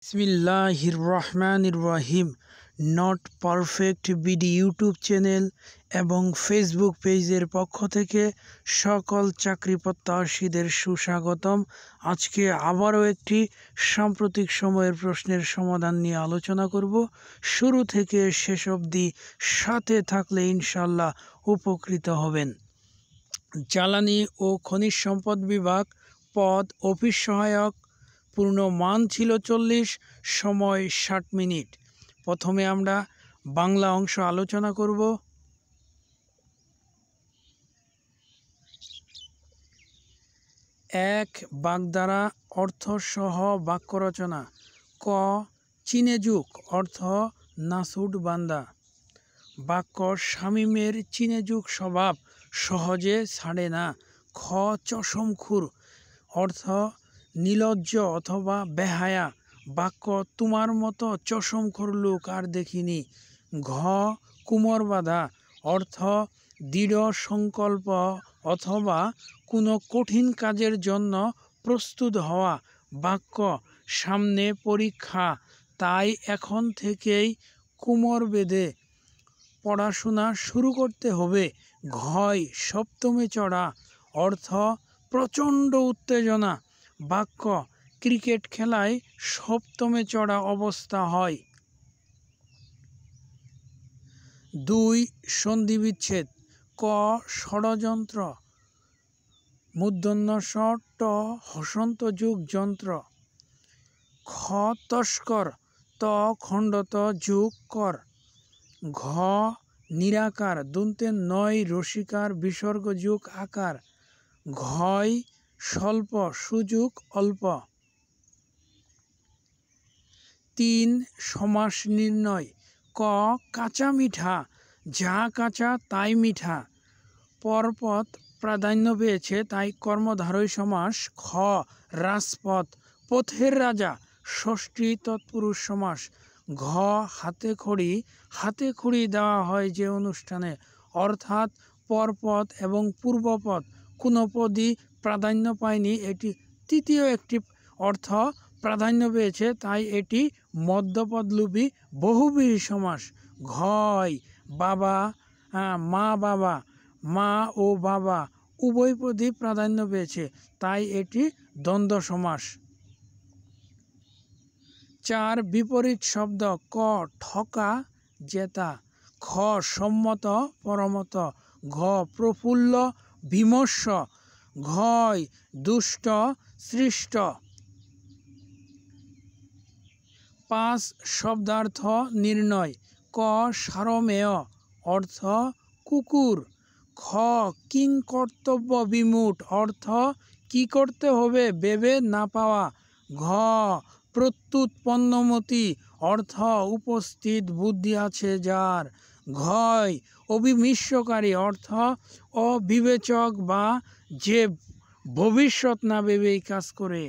বিসমিল্লাহির রহমানির রহিম। Not perfect BD YouTube channel এবং ফেসবুক পেজের পক্ষ থেকে সকল চাকরি প্রত্যাশীদের সুস্বাগতম। আজকে আবারও একটি সাম্প্রতিক সময়ের প্রশ্নের সমাধান নিয়ে আলোচনা করব। শুরু থেকে শেষ অবধি সাথে থাকলে ইনশাল্লাহ উপকৃত হবেন। জ্বালানি ও খনিজ সম্পদ বিভাগ, পদ অফিস সহায়ক, পূর্ণ মান ছিল 40, সময় 60 মিনিট। প্রথমে আমরা বাংলা অংশ আলোচনা করব। এক, বাগধারা অর্থ সহ বাক্য রচনা। ক, চিনেযুক অর্থ নাসুট বান্দা। বাক্য শামীমের চিনেযুক স্বভাব সহজে ছাড়ে না। খ, চশমখুর অর্থ নির্লজ্জ অথবা বেহায়া। বাক্য তোমার মতো চশমখোর লোক আর দেখিনি। ঘ, কুমর বাঁধা অর্থ দৃঢ় সংকল্প অথবা কোনো কঠিন কাজের জন্য প্রস্তুত হওয়া। বাক্য সামনে পরীক্ষা, তাই এখন থেকেই কুমর বেঁধে পড়াশোনা শুরু করতে হবে। ঘয়, সপ্তমে চড়া অর্থ প্রচণ্ড উত্তেজনা। বাক্য ক্রিকেট খেলায় সপ্তমে চড়া অবস্থা হয়। 2, সন্ধিবিচ্ছেদ। ক, ষড়যন্ত্র মূর্ধন্য ষ ট হসন্ত যুগ যন্ত্র। খ, তস্কর ত খণ্ডত যুগ কর। ঘ, নিরাকার দন্তে নয় রসিকার বিসর্গ যুগ আকার। ঘয়, স্বল্প সুযোগ অল্প। 3, সমাস নির্ণয়। ক, কাঁচা মিঠা, যা কাঁচা তাই মিঠা। পরপদ প্রাধান্য পেয়েছে তাই কর্মধারয় সমাস। খ, রাজপথ পথের রাজা ষষ্ঠী তৎপুরুষ সমাস। ঘ, হাতে খড়ি দেওয়া হয় যে অনুষ্ঠানে, অর্থাৎ পরপদ এবং পূর্বপদ কোনো পদই প্রাধান্য পায়নি, এটি তৃতীয় একটি অর্থ প্রাধান্য পেয়েছে, তাই এটি মধ্যপদলোপী বহুব্রীহি সমাস। ঘয়, বাবা মা ও বাবা উভয় পদই প্রাধান্য পেয়েছে, তাই এটি দ্বন্দ্ব সমাস। 4, বিপরীত শব্দ। ক, ঠকা জেতা। খ, সম্মত পরমত। ঘ, প্রফুল্ল বিমর্ষ। ঘয়, দুষ্ট সৃষ্ট। 5, শব্দার্থ নির্ণয়। ক, সারমেয় অর্থ কুকুর। খ, কিংকর্তব্য বিমূঢ় অর্থ কি করতে হবে ভেবে না পাওয়া। ঘ, প্রত্যুৎপন্নমতি অর্থ উপস্থিত বুদ্ধি আছে যার। ঘয়, অবিমিশ্রকারী অর্থ অবিবেচক বা যে ভবিষ্যৎ না ভেবেই কাজ করে।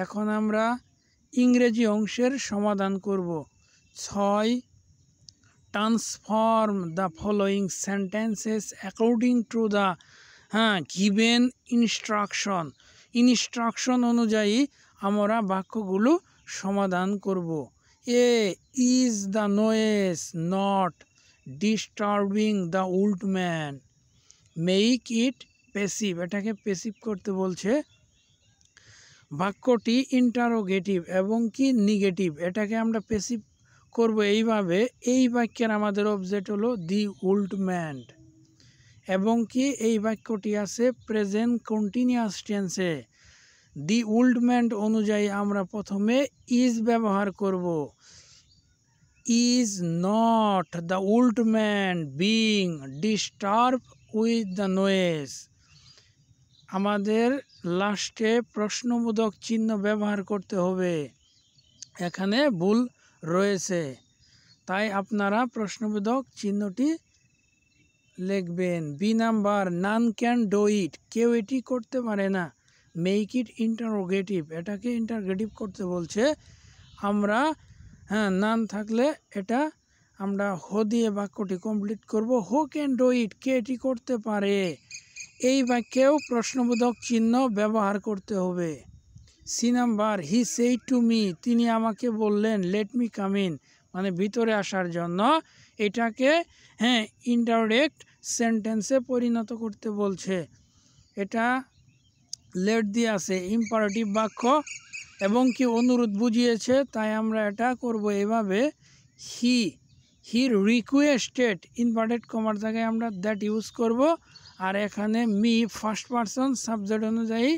এখন আমরা ইংরেজি অংশের সমাধান করব। 6, transform the following sentences according to the given instruction অনুযায়ী আমরা বাক্যগুলো সমাধান করব। A, is the noise not disturbing the old man. Make it passive, এটাকে প্যাসিভ করতে বলছে। বাক্যটি ইন্টারোগেটিভ এবং কি নেগেটিভ, এটাকে আমরা প্যাসিভ করব এইভাবে। এই বাক্যের আমাদের অবজেক্ট হলো দি ওল্ড ম্যান এবং কি এই বাক্যটি আছে প্রেজেন্ট কন্টিনিউয়াস টেন্সে। দি ওল্ড ম্যান অনুযায়ী আমরা প্রথমে ইজ ব্যবহার করব। Is not the old man being disturb with the noise. আমাদের লাস্টে প্রশ্নবোধক চিহ্ন ব্যবহার করতে হবে, এখানে ভুল রয়েছে, তাই আপনারা প্রশ্নবোধক চিহ্নটি লিখবেন। B number, none can do it, কেউ এটি করতে পারে না। মেক ইট ইন্টারোগেটিভ, এটাকে ইন্টারোগেটিভ করতে বলছে। আমরা নান থাকলে এটা আমরা হো দিয়ে বাক্যটি কমপ্লিট করব। হো ক্যান ডু ইট, কে এটি করতে পারে। এই বাক্যেও প্রশ্নবোধক চিহ্ন ব্যবহার করতে হবে। C number, he said to me, তিনি আমাকে বললেন, লেট মি কাম ইন, মানে ভিতরে আসার জন্য। এটাকে ইনডাইরেক্ট সেন্টেন্সে পরিণত করতে বলছে। এটা লেট দিয়ে আছে, ইম্পারেটিভ বাক্য এবং কি অনুরোধ বুঝিয়েছে, তাই আমরা এটা করব এভাবে, হি রিকোয়েস্টেড, ইনভার্টেড কমার জায়গায় আমরা দ্যাট ইউজ করব। আর এখানে মি ফার্স্ট পারসন সাবজেক্ট অনুযায়ী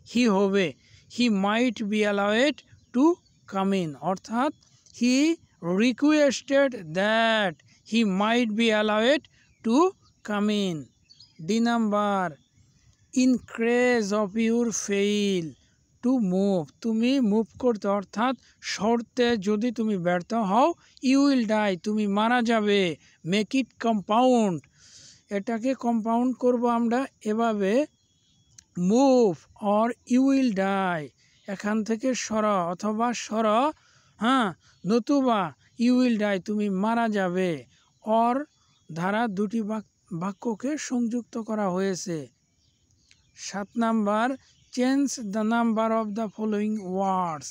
হি হবে, he might be allowed to come in, অর্থাৎ he requested that he might be allowed to come in. D number, increase of your fail to move, তুমি move করতে অর্থাৎ সরতে যদি তুমি ব্যর্থ হও, ইউ উইল ডাই, তুমি মারা যাবে। মেক ইট কম্পাউন্ড, এটাকে কম্পাউন্ড করব আমরা এভাবে, move or you will die, এখান থেকে সর অথবা সর, নতুবা ইউ উইল ডাই, তুমি মারা যাবে। অর দ্বারা দুটি বাক্যকে সংযুক্ত করা হয়েছে। 7 number, change the number of the following words.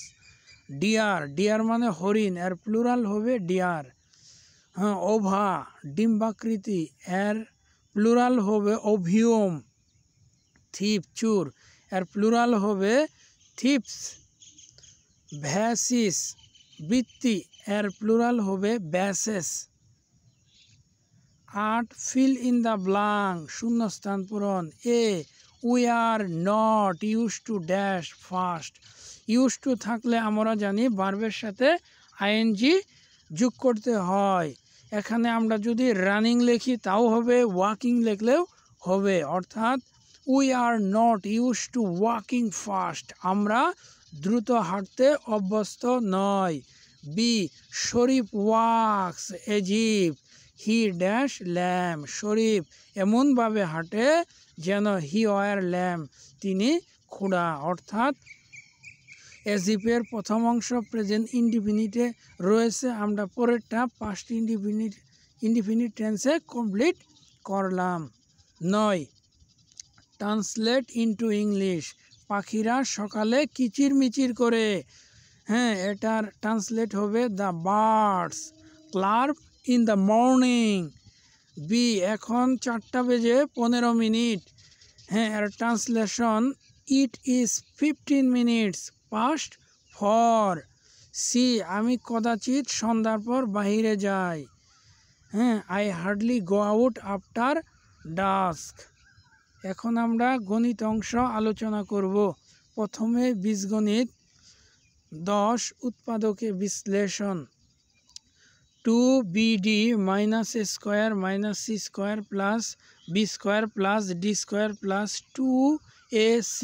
Dear, dear মানে হরিণ, এর প্লুরাল হবে ডিয়ার। ওভা, ডিম্বাকৃতি, এর প্লুরাল হবে ওভিউম। থিপ, চুর, এর প্লুরাল হবে থিপস। ভ্যাসিস, বৃত্তি, এর প্লুরাল হবে bases. 8, fill in the blank, শূন্যস্থান পূরণ। A, we are not use to dash fast, use to থাকলে আমরা জানি ভার্বের সাথে আইএনজি যোগ করতে হয়। এখানে আমরা যদি রানিং লিখি তাও হবে, ওয়াকিং লিখলেও হবে, অর্থাৎ we are not use to walking fast, আমরা দ্রুত হাঁটতে অভ্যস্ত নয়। B, Sharif walks as if he dash lame, Sharif এমনভাবে হাঁটে যেন হি ওয়ার ল্যাম, তিনি ঘোড়া, অর্থাৎ এজিপের প্রথম অংশ প্রেজেন্ট ইনডিফিনিটে রয়েছে, আমরা পরেরটা পাস্ট ইনডিফিনিট টেন্সে কমপ্লিট করলাম। 9, ট্রান্সলেট ইনটু ইংলিশ, পাখিরা সকালে কিচিরমিচির করে, এটার ট্রান্সলেট হবে the birds chirp in the morning. B, এখন 4:15, এর translation it is 15 minutes past 4। C, আমি কদাচিৎ সন্ধ্যার পর বাহিরে যাই, I hardly go out after dusk. এখন আমরা গণিত অংশ আলোচনা করব। প্রথমে বীজগণিত। 10, উৎপাদকে বিশ্লেষণ। 2bd minus a square minus c square plus b square plus d square plus 2ac।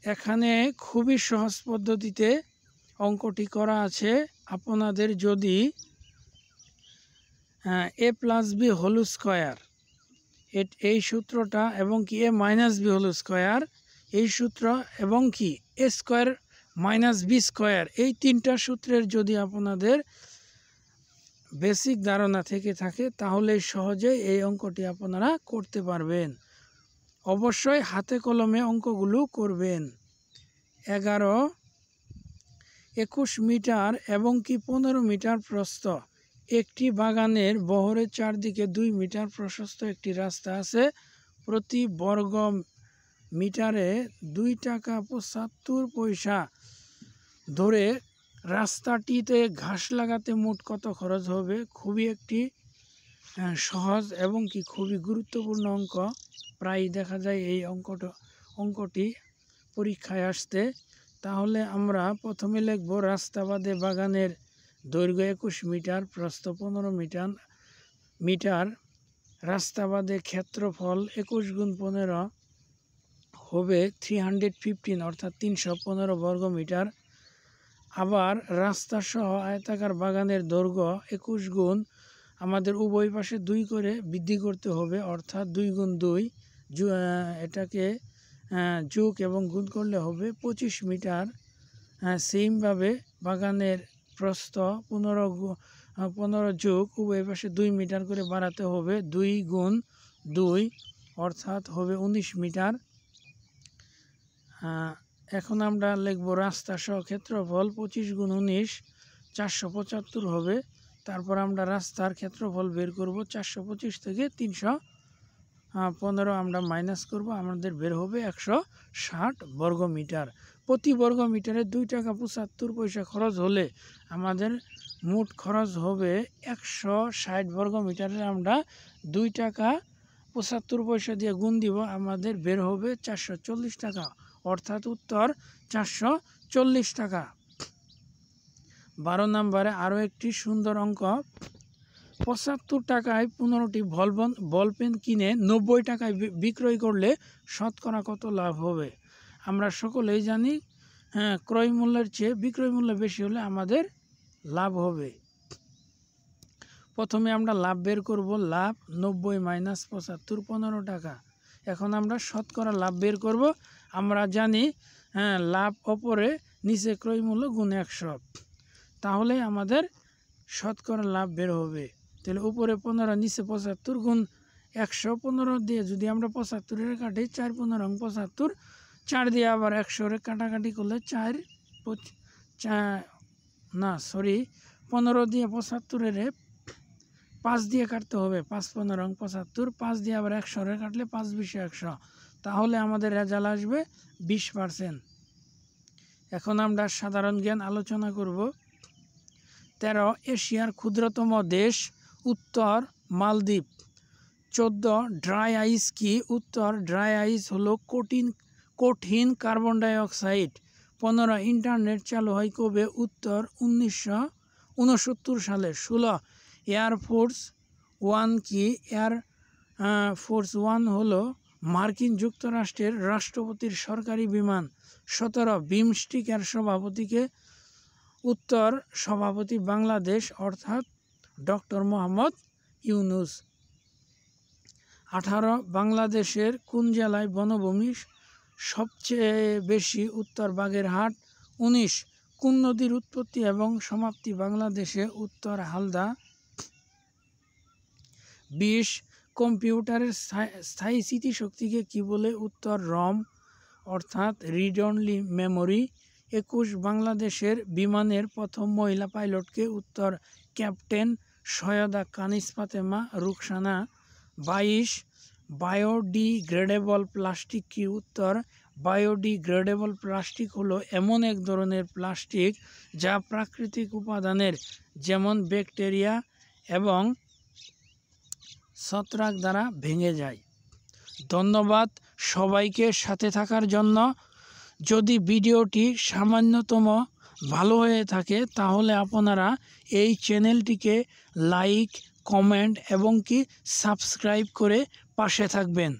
এখানে খুবই সহজ পদ্ধতিতে অঙ্কটি করা আছে। আপনাদের যদি a plus B whole square, এই সূত্রটা, এবং কি a minus B whole square এই সূত্র, এবং কি a square minus B square, এই তিনটা সূত্রের যদি আপনাদের বেসিক ধারণা থেকে থাকে তাহলে সহজে এই অঙ্কটি আপনারা করতে পারবেন। অবশ্যই হাতে কলমে অঙ্কগুলো করবেন। 11, 21 মিটার এবং কি 15 মিটার প্রস্থ একটি বাগানের বহরের চারদিকে 2 মিটার প্রশস্ত একটি রাস্তা আছে। প্রতি বর্গ মিটারে 2 টাকা 75 পয়সা ধরে রাস্তাটিতে ঘাস লাগাতে মোট কত খরচ হবে? খুবই একটি সহজ এবং কি খুবই গুরুত্বপূর্ণ অঙ্ক। প্রায় দেখা যায় এই অঙ্কটি পরীক্ষায় আসতে। তাহলে আমরা প্রথমে লিখব রাস্তা বাদে বাগানের দৈর্ঘ্য 21 মিটার, প্রস্থ 15 মিটার। রাস্তা বাদে ক্ষেত্রফল 21 গুণ 15 হবে 315, অর্থাৎ 315 বর্গ মিটার। আবার রাস্তা সহ আয়তাকার বাগানের দৈর্ঘ্য 21 গুণ, আমাদের উভয় পাশে 2 করে বৃদ্ধি করতে হবে, অর্থাৎ 2 গুণ 2, এটাকে যোগ এবং গুণ করলে হবে 25 মিটার। সেমভাবে বাগানের প্রস্থ 15 যোগ উভয় পাশে 2 মিটার করে বাড়াতে হবে, 2 গুণ 2, অর্থাৎ হবে 19 মিটার। এখন আমরা লিখব রাস্তা সহ ক্ষেত্রফল 25 × 19 475 হবে। তারপর আমরা রাস্তার ক্ষেত্রফল বের করব 425 থেকে 315 আমরা মাইনাস করব, আমাদের বের হবে 160 বর্গমিটার। প্রতি বর্গ মিটারে 2 টাকা 75 পয়সা খরচ হলে আমাদের মোট খরচ হবে 160 বর্গমিটারে আমরা 2 টাকা 75 পয়সা দিয়ে গুণ দিব, আমাদের বের হবে 440 টাকা, অর্থাৎ উত্তর 440 টাকা। 12 নম্বরে আরও একটি সুন্দর অঙ্ক। 75 টাকায় 15টি বল পেন কিনে 90 টাকায় বিক্রয় করলে শতকরা কত লাভ হবে? আমরা সকলেই জানি ক্রয় মূল্যের চেয়ে বিক্রয় মূল্য বেশি হলে আমাদের লাভ হবে। প্রথমে আমরা লাভ বের করব। লাভ 90 - 75 15 টাকা। এখন আমরা শতকরা লাভ বের করব। আমরা জানি লাভ ওপরে নিচে ক্রয় মূল্য গুণ 100, তাহলে আমাদের শতকরা লাভ বের হবে। তাহলে উপরে 15 নিচে 75 গুণ 115 দিয়ে যদি আমরা 75 কাটি 4 15 75, 4 দিয়ে আবার 100 কাটাকাটি করলে 15 দিয়ে 75 5 দিয়ে কাটতে হবে, 5 15 75, 5 দিয়ে আবার 100 কাটলে 5 20 100, তাহলে আমাদের রেজাল্ট আসবে 20%। এখন আমরা সাধারণ জ্ঞান আলোচনা করব। 13 এশিয়ার ক্ষুদ্রতম দেশ? উত্তর মালদ্বীপ। 14 ড্রাই আইস কি? উত্তর ড্রাই আইস হলো কঠিন কার্বন ডাই অক্সাইড। 15 ইন্টারনেট চালু হয় কবে? উত্তর 1969 সালে। 16 এয়ারফোর্স ওয়ান কি? এয়ার ফোর্স ওয়ান হলো মার্কিন যুক্তরাষ্ট্রের রাষ্ট্রপতির সরকারি বিমান। 17 বিমস্টিকের সভাপতিকে? উত্তর সভাপতি বাংলাদেশ, অর্থাৎ ডক্টর মোহাম্মদ ইউনূস। 18 বাংলাদেশের কোন জেলায় বনভূমি সবচেয়ে বেশি? উত্তর বাগেরহাট। 19 কোন নদীর উৎপত্তি এবং সমাপ্তি বাংলাদেশে? উত্তর হালদা। 20 কম্পিউটারের স্থায়ী স্মৃতিশক্তিকে কি বলে? উত্তর রম, অর্থাৎ রিড অনলি মেমোরি। 21 বাংলাদেশের বিমানের প্রথম মহিলা পাইলটকে? উত্তর ক্যাপ্টেন সৈয়দা কানিজ ফাতেমা রুকসানা। 22 বায়োডিগ্রেডেবল প্লাস্টিক কি? উত্তর বায়োডিগ্রেডেবল প্লাস্টিক হলো এমন এক ধরনের প্লাস্টিক যা প্রাকৃতিক উপাদানের যেমন ব্যাকটেরিয়া এবং ছত্রাক দ্বারা ভেঙে যায়। ধন্যবাদ সবাইকে সাথে থাকার জন্য। যদি ভিডিওটি সামান্যতম ভালো হয়ে থাকে তাহলে আপনারা এই চ্যানেলটিকে লাইক, কমেন্ট এবং কি সাবস্ক্রাইব করে পাশে থাকবেন।